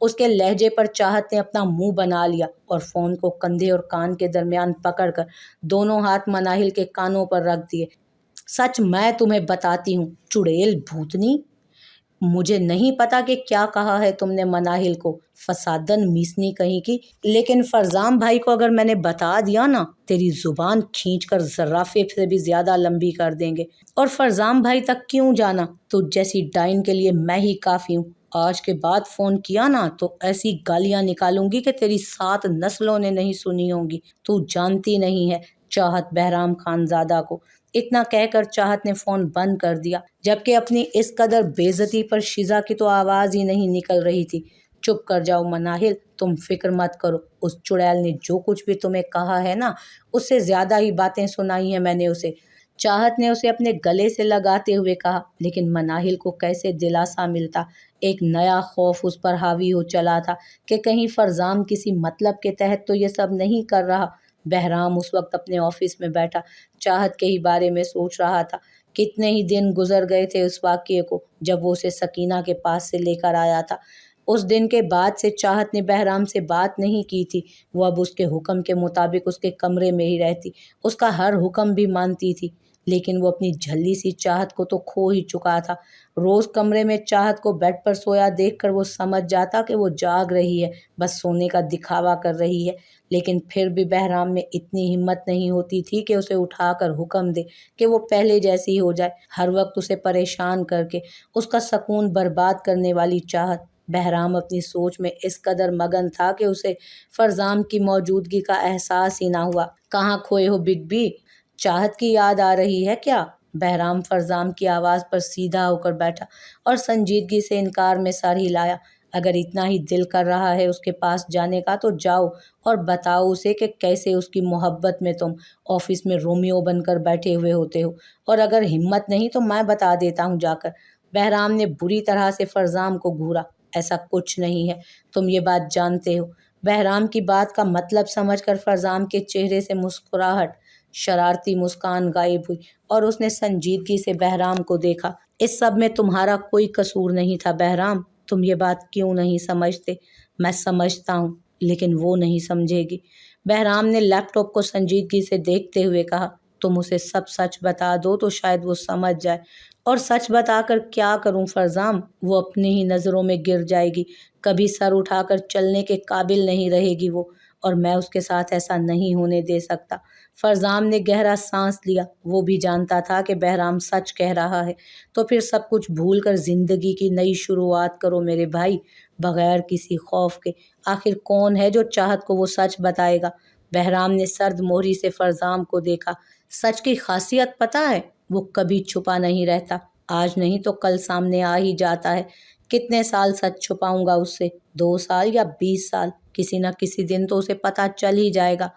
اس کے لہجے پر چاہت نے اپنا منہ بنا لیا اور فون کو کندھے اور کان کے درمیان پکڑ کر دونوں ہاتھ مناہل کے کانوں پر رکھ دیے۔ سچ میں تمہیں بتاتی ہوں چڑیل بھوتنی، مجھے نہیں پتا کہ کیا کہا ہے تم نے مناہل کو، فسادن میسنی کہیں کی، لیکن فرزام بھائی کو اگر میں نے بتا دیا نا، تیری زبان کھینچ کر زرافے سے بھی زیادہ لمبی کر دیں گے۔ اور فرزام بھائی تک کیوں جانا، تو جیسی ڈائن کے لیے میں ہی کافی ہوں۔ آج کے بعد فون کیا نا تو ایسی گالیاں نکالوں گی کہ تیری 7 نسلوں نے نہیں سنی ہوں گی۔ تو جانتی نہیں ہے چاہت بہرام خانزادہ کو۔ اتنا کہہ کر چاہت نے فون بند کر دیا، جبکہ اپنی اس قدر بے عزتی پر شیزا کی تو آواز ہی نہیں نکل رہی تھی۔ چپ کر جاؤ مناہل، تم فکر مت کرو، اس چڑیل نے جو کچھ بھی تمہیں کہا ہے نا، اس سے زیادہ ہی باتیں سنائی ہیں میں نے اسے۔ چاہت نے اسے اپنے گلے سے لگاتے ہوئے کہا، لیکن مناہل کو کیسے دلاسا ملتا۔ ایک نیا خوف اس پر حاوی ہو چلا تھا کہ کہیں فرزام کسی مطلب کے تحت تو یہ سب نہیں کر رہا۔ بہرام اس وقت اپنے آفس میں بیٹھا چاہت کے ہی بارے میں سوچ رہا تھا۔ کتنے ہی دن گزر گئے تھے اس واقعے کو جب وہ اسے سکینہ کے پاس سے لے کر آیا تھا۔ اس دن کے بعد سے چاہت نے بہرام سے بات نہیں کی تھی۔ وہ اب اس کے حکم کے مطابق اس کے کمرے میں ہی رہتی، اس کا ہر حکم بھی مانتی تھی، لیکن وہ اپنی جھلی سی چاہت کو تو کھو ہی چکا تھا۔ روز کمرے میں چاہت کو بیڈ پر سویا دیکھ کر وہ سمجھ جاتا کہ وہ جاگ رہی ہے، بس سونے کا دکھاوا کر رہی ہے، لیکن پھر بھی بہرام میں اتنی ہمت نہیں ہوتی تھی کہ اسے اٹھا کر حکم دے کہ وہ پہلے جیسی ہو جائے۔ ہر وقت اسے پریشان کر کے اس کا سکون برباد کرنے والی چاہت۔ بہرام اپنی سوچ میں اس قدر مگن تھا کہ اسے فرزام کی موجودگی کا احساس ہی نہ ہوا۔ کہاں کھوئے ہو بگ بی؟ چاہت کی یاد آ رہی ہے کیا؟ بہرام فرزام کی آواز پر سیدھا ہو کر بیٹھا اور سنجیدگی سے انکار میں سر ہلایا۔ اگر اتنا ہی دل کر رہا ہے اس کے پاس جانے کا تو جاؤ اور بتاؤ اسے کہ کیسے اس کی محبت میں تم آفس میں رومیو بن کر بیٹھے ہوئے ہوتے ہو، اور اگر ہمت نہیں تو میں بتا دیتا ہوں جا کر۔ بہرام نے بری طرح سے فرزام کو گھورا۔ ایسا کچھ نہیں ہے، تم یہ بات جانتے ہو۔ بہرام کی بات کا مطلب سمجھ کر فرزام کے چہرے سے مسکراہٹ، شرارتی مسکان غائب ہوئی اور اس نے سنجیدگی سے بہرام کو دیکھا۔ اس سب میں تمہارا کوئی قصور نہیں تھا بہرام، تم یہ بات کیوں نہیں سمجھتے؟ میں سمجھتا ہوں، لیکن وہ نہیں سمجھے گی۔ بہرام نے لیپ ٹاپ کو سنجیدگی سے دیکھتے ہوئے کہا، تم اسے سب سچ بتا دو تو شاید وہ سمجھ جائے۔ اور سچ بتا کر کیا کروں فرزام؟ وہ اپنی ہی نظروں میں گر جائے گی، کبھی سر اٹھا کر چلنے کے قابل نہیں رہے گی وہ، اور میں اس کے ساتھ ایسا نہیں ہونے دے سکتا۔ فرزام نے گہرا سانس لیا۔ وہ بھی جانتا تھا کہ بہرام سچ کہہ رہا ہے۔ تو پھر سب کچھ بھول کر زندگی کی نئی شروعات کرو میرے بھائی، بغیر کسی خوف کے۔ آخر کون ہے جو چاہت کو وہ سچ بتائے گا؟ بہرام نے سرد مہری سے فرزام کو دیکھا۔ سچ کی خاصیت پتہ ہے، وہ کبھی چھپا نہیں رہتا، آج نہیں تو کل سامنے آ ہی جاتا ہے۔ کتنے سال سچ چھپاؤں گا اس سے؟ 2 سال یا 20 سال؟ کسی نہ کسی دن تو اسے پتہ چل ہی جائے گا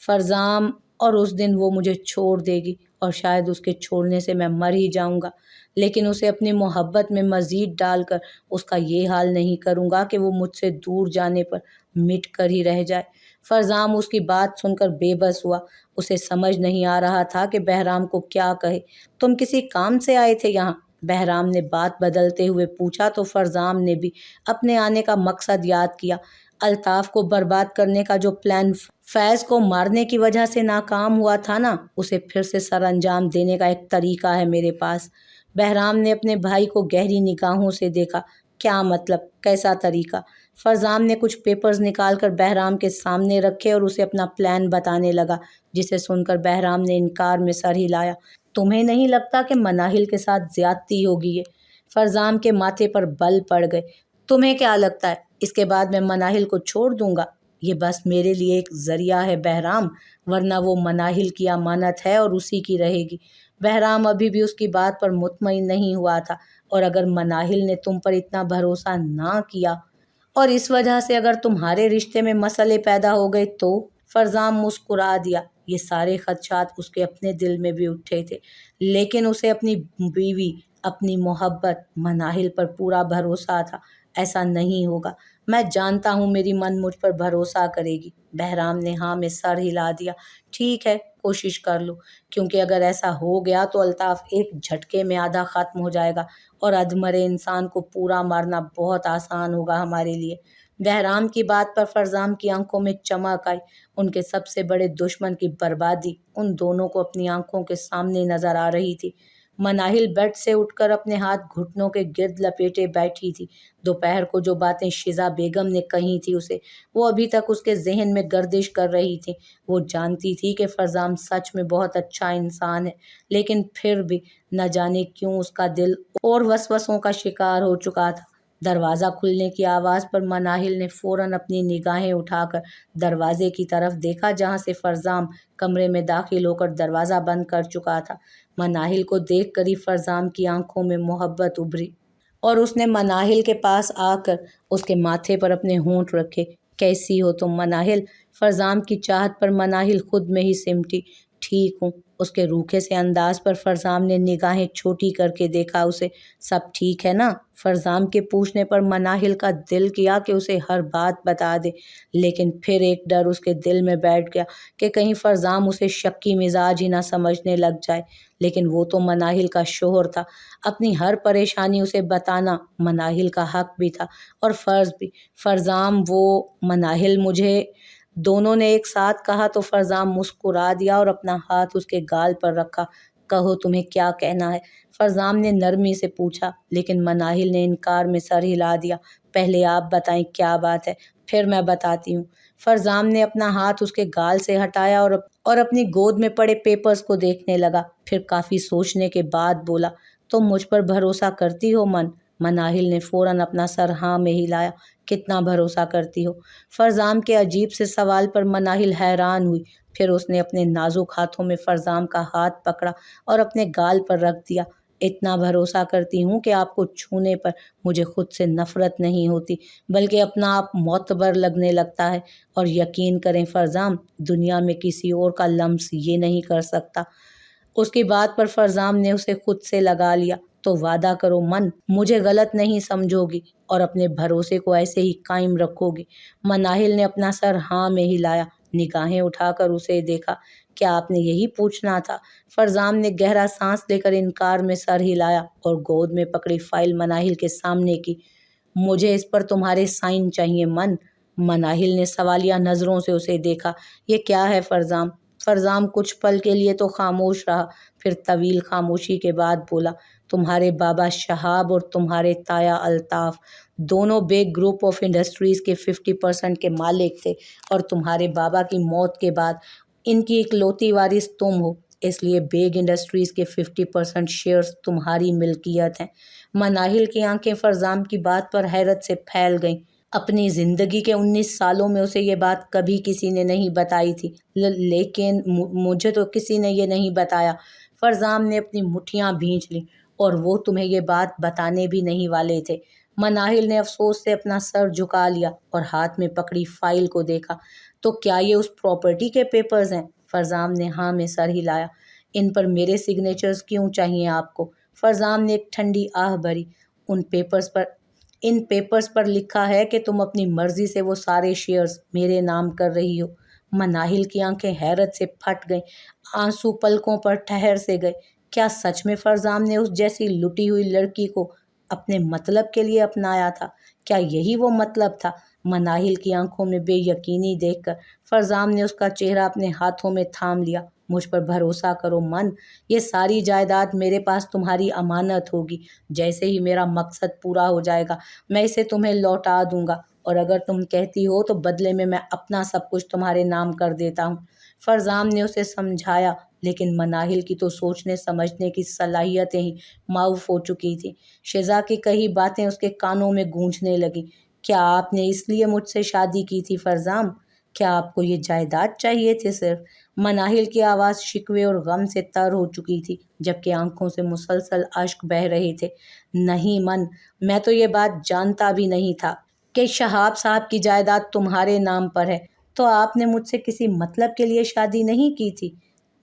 فرزام، اور اس دن وہ مجھے چھوڑ دے گی، اور شاید اس کے چھوڑنے سے میں مر ہی جاؤں گا، لیکن اسے اپنی محبت میں مزید ڈال کر اس کا یہ حال نہیں کروں گا کہ وہ مجھ سے دور جانے پر مٹ کر ہی رہ جائے۔ فرزام اس کی بات سن کر بے بس ہوا۔ اسے سمجھ نہیں آ رہا تھا کہ بہرام کو کیا کہے۔ تم کسی کام سے آئے تھے یہاں؟ بہرام نے بات بدلتے ہوئے پوچھا تو فرزام نے بھی اپنے آنے کا مقصد یاد کیا۔ الطاف کو برباد کرنے کا جو پلان فیض کو مارنے کی وجہ سے ناکام ہوا تھا نا، اسے پھر سے سر انجام دینے کا ایک طریقہ ہے میرے پاس۔ بہرام نے اپنے بھائی کو گہری نگاہوں سے دیکھا۔ کیا مطلب؟ کیسا طریقہ؟ فرزام نے کچھ پیپرز نکال کر بہرام کے سامنے رکھے اور اسے اپنا پلان بتانے لگا، جسے سن کر بہرام نے انکار میں سر ہلایا۔ تمہیں نہیں لگتا کہ مناہل کے ساتھ زیادتی ہوگی ہے؟ فرزام کے ماتھے پر بل پڑ گئے۔ تمہیں کیا لگتا ہے اس کے بعد میں مناہل کو چھوڑ دوں گا؟ یہ بس میرے لیے ایک ذریعہ ہے بہرام، ورنہ وہ مناہل کی امانت ہے اور اسی کی رہے گی۔ بہرام ابھی بھی اس کی بات پر مطمئن نہیں ہوا تھا، اور اگر مناہل نے تم پر اتنا بھروسہ نہ کیا اور اس وجہ سے اگر تمہارے رشتے میں مسئلے پیدا ہو گئے تو؟ فرزام مسکرا دیا۔ یہ سارے خدشات اس کے اپنے دل میں بھی اٹھے تھے، لیکن اسے اپنی بیوی، اپنی محبت مناہل پر پورا بھروسہ تھا۔ ایسا نہیں ہوگا، میں جانتا ہوں میری من مجھ پر بھروسہ کرے گی۔ بہرام نے ہاں میں سر ہلا دیا۔ ٹھیک ہے، کوشش کر لو، کیونکہ اگر ایسا ہو گیا تو الطاف ایک جھٹکے میں آدھا ختم ہو جائے گا، اور ادھمرے انسان کو پورا مارنا بہت آسان ہوگا ہمارے لیے۔ بہرام کی بات پر فرزام کی آنکھوں میں چمک آئی۔ ان کے سب سے بڑے دشمن کی بربادی ان دونوں کو اپنی آنکھوں کے سامنے نظر آ رہی تھی۔ مناہل بیڈ سے اٹھ کر اپنے ہاتھ گھٹنوں کے گرد لپیٹے بیٹھی تھی۔ دوپہر کو جو باتیں شیزا بیگم نے کہی تھی اسے، وہ ابھی تک اس کے ذہن میں گردش کر رہی تھی۔ وہ جانتی تھی کہ فرزام سچ میں بہت اچھا انسان ہے، لیکن پھر بھی نہ جانے کیوں اس کا دل اور وسوسوں کا شکار ہو چکا تھا۔ دروازہ کھلنے کی آواز پر مناہل نے فوراً اپنی نگاہیں اٹھا کر دروازے کی طرف دیکھا، جہاں سے فرزام کمرے میں داخل ہو کر دروازہ بند کر چکا تھا۔ مناہل کو دیکھ کر ہی فرزام کی آنکھوں میں محبت ابھری اور اس نے مناہل کے پاس آ کر اس کے ماتھے پر اپنے ہونٹ رکھے۔ کیسی ہو تم مناہل؟ فرزام کی چاہت پر مناہل خود میں ہی سمٹی۔ ٹھیک ہوں۔ اس کے روکھے سے انداز پر فرزام نے نگاہیں چھوٹی کر کے دیکھا اسے۔ سب ٹھیک ہے نا؟ فرزام کے پوچھنے پر مناہل کا دل کیا کہ اسے ہر بات بتا دے، لیکن پھر ایک ڈر اس کے دل میں بیٹھ گیا کہ کہیں فرزام اسے شکی مزاج ہی نہ سمجھنے لگ جائے۔ لیکن وہ تو مناہل کا شوہر تھا، اپنی ہر پریشانی اسے بتانا مناہل کا حق بھی تھا اور فرض بھی۔ فرزام وہ مناہل مجھے، دونوں نے ایک ساتھ کہا تو فرزام مسکرا دیا اور اپنا ہاتھ اس کے گال پر رکھا۔ کہو تمہیں کیا کہنا ہے؟ فرزام نے نرمی سے پوچھا، لیکن مناہل نے انکار میں سر ہلا دیا۔ پہلے آپ بتائیں کیا بات ہے، پھر میں بتاتی ہوں۔ فرزام نے اپنا ہاتھ اس کے گال سے ہٹایا اور اپنی گود میں پڑے پیپرز کو دیکھنے لگا، پھر کافی سوچنے کے بعد بولا، تم مجھ پر بھروسہ کرتی ہو من؟ مناہل نے فوراً اپنا سر ہاں میں ہلایا۔ کتنا بھروسہ کرتی ہو؟ فرزام کے عجیب سے سوال پر مناہل حیران ہوئی، پھر اس نے اپنے نازک ہاتھوں میں فرزام کا ہاتھ پکڑا اور اپنے گال پر رکھ دیا۔ اتنا بھروسہ کرتی ہوں کہ آپ کو چھونے پر مجھے خود سے نفرت نہیں ہوتی، بلکہ اپنا آپ معتبر لگنے لگتا ہے، اور یقین کریں فرزام، دنیا میں کسی اور کا لمس یہ نہیں کر سکتا۔ اس کی بات پر فرزام نے اسے خود سے لگا لیا۔ تو وعدہ کرو من، مجھے غلط نہیں سمجھو گی اور اپنے بھروسے کو ایسے ہی قائم رکھو گی؟ مناہل نے اپنا سر ہاں میں ہلایا، نگاہیں اٹھا کر اسے دیکھا۔ کیا آپ نے یہی پوچھنا تھا؟ فرزام نے گہرا سانس لے کر انکار میں سر ہلایا اور گود میں پکڑی فائل مناہل کے سامنے کی۔ مجھے اس پر تمہارے سائن چاہیے من۔ مناہل نے سوالیہ نظروں سے اسے دیکھا۔ یہ کیا ہے فرزام؟ فرزام کچھ پل کے لیے تو خاموش رہا، پھر طویل خاموشی کے بعد بولا، تمہارے بابا شہاب اور تمہارے تایا الطاف دونوں بیگ گروپ آف انڈسٹریز کے 50% کے مالک تھے، اور تمہارے بابا کی موت کے بعد ان کی اکلوتی وارث تم ہو، اس لیے بیگ انڈسٹریز کے 50% شیئرز تمہاری ملکیت ہیں۔ مناہل کی آنکھیں فرزام کی بات پر حیرت سے پھیل گئیں۔ اپنی زندگی کے 19 سالوں میں اسے یہ بات کبھی کسی نے نہیں بتائی تھی، لیکن مجھے تو کسی نے یہ نہیں بتایا۔ فرزام نے اپنی مٹھیاں بھینچ لیں، اور وہ تمہیں یہ بات بتانے بھی نہیں والے تھے۔ مناہل نے افسوس سے اپنا سر جھکا لیا اور ہاتھ میں پکڑی فائل کو دیکھا۔ تو کیا یہ اس پراپرٹی کے پیپرز ہیں؟ فرزام نے ہاں میں سر ہلایا۔ ان پر میرے سگنیچرز کیوں چاہیے آپ کو؟ فرزام نے ایک ٹھنڈی آہ بھری۔ ان پیپرز پر لکھا ہے کہ تم اپنی مرضی سے وہ سارے شیئرز میرے نام کر رہی ہو۔ مناہل کی آنکھیں حیرت سے پھٹ گئیں، آنسو پلکوں پر ٹھہر سے گئے۔ کیا سچ میں فرزام نے اس جیسی لٹی ہوئی لڑکی کو اپنے مطلب کے لیے اپنایا تھا؟ کیا یہی وہ مطلب تھا؟ مناہل کی آنکھوں میں بے یقینی دیکھ کر فرزام نے اس کا چہرہ اپنے ہاتھوں میں تھام لیا۔ مجھ پر بھروسہ کرو من، یہ ساری جائیداد میرے پاس تمہاری امانت ہوگی۔ جیسے ہی میرا مقصد پورا ہو جائے گا میں اسے تمہیں لوٹا دوں گا، اور اگر تم کہتی ہو تو بدلے میں اپنا سب کچھ تمہارے نام کر دیتا ہوں۔ فرزام نے اسے سمجھایا، لیکن مناہل کی تو سوچنے سمجھنے کی صلاحیتیں ہی معاف ہو چکی تھیں۔ شیزا کی کہی باتیں اس کے کانوں میں گونجنے لگیں۔ کیا آپ نے اس لیے مجھ سے شادی کی تھی فرزام؟ کیا آپ کو یہ جائیداد چاہیے تھی صرف؟ مناہل کی آواز شکوے اور غم سے تر ہو چکی تھی، جبکہ آنکھوں سے مسلسل اشک بہہ رہے تھے۔ نہیں من، میں تو یہ بات جانتا بھی نہیں تھا کہ شہاب صاحب کی جائیداد تمہارے نام پر ہے۔ تو آپ نے مجھ سے کسی مطلب کے لیے شادی نہیں کی تھی؟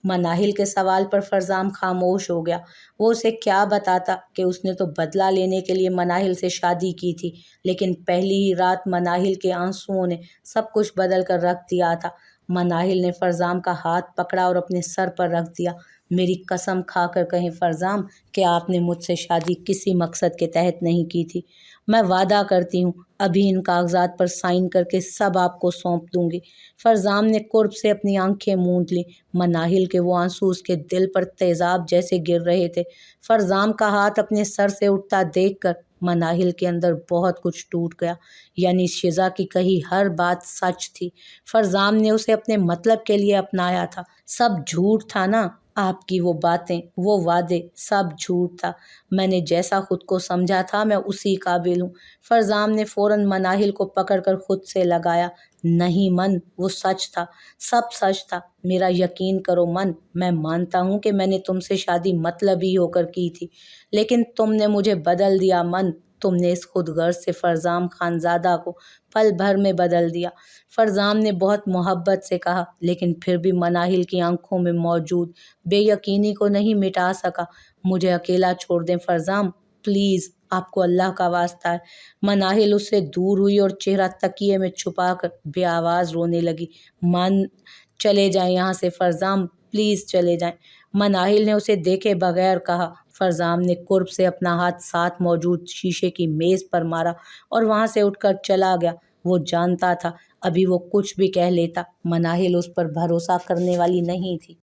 مناہل کے سوال پر فرزام خاموش ہو گیا۔ وہ اسے کیا بتاتا کہ اس نے تو بدلہ لینے کے لیے مناہل سے شادی کی تھی، لیکن پہلی ہی رات مناہل کے آنسوؤں نے سب کچھ بدل کر رکھ دیا تھا۔ مناہل نے فرزام کا ہاتھ پکڑا اور اپنے سر پر رکھ دیا۔ میری قسم کھا کر کہیں فرزام کہ آپ نے مجھ سے شادی کسی مقصد کے تحت نہیں کی تھی۔ میں وعدہ کرتی ہوں ابھی ان کاغذات پر سائن کر کے سب آپ کو سونپ دوں گی۔ فرزام نے قرب سے اپنی آنکھیں موند لیں۔ مناہل کے وہ آنسو اس کے دل پر تیزاب جیسے گر رہے تھے۔ فرزام کا ہاتھ اپنے سر سے اٹھتا دیکھ کر مناہل کے اندر بہت کچھ ٹوٹ گیا۔ یعنی شزا کی کہی ہر بات سچ تھی۔ فرزام نے اسے اپنے مطلب کے لیے اپنایا تھا۔ سب جھوٹ تھا نا، آپ کی وہ باتیں، وہ وعدے، سب جھوٹ تھا۔ میں نے جیسا خود کو سمجھا تھا میں اسی قابل ہوں۔ فرزام نے فوراً مناہل کو پکڑ کر خود سے لگایا۔ نہیں من، وہ سچ تھا، سب سچ تھا۔ میرا یقین کرو من، میں مانتا ہوں کہ میں نے تم سے شادی مطلبی ہو کر کی تھی، لیکن تم نے مجھے بدل دیا من۔ تم نے اس خود غرض سے فرزام خانزادہ کو پل بھر میں بدل دیا۔ فرزام نے بہت محبت سے کہا، لیکن پھر بھی مناہل کی آنکھوں میں موجود بے یقینی کو نہیں مٹا سکا۔ مجھے اکیلا چھوڑ دیں فرزام، پلیز، آپ کو اللہ کا واسطہ ہے۔ مناہل اس سے دور ہوئی اور چہرہ تکیے میں چھپا کر بے آواز رونے لگی۔ من، چلے جائیں یہاں سے فرزام، پلیز چلے جائیں۔ مناہل نے اسے دیکھے بغیر کہا۔ فرزام نے قرب سے اپنا ہاتھ ساتھ موجود شیشے کی میز پر مارا اور وہاں سے اٹھ کر چلا گیا۔ وہ جانتا تھا ابھی وہ کچھ بھی کہہ لیتا، مناہل اس پر بھروسہ کرنے والی نہیں تھی۔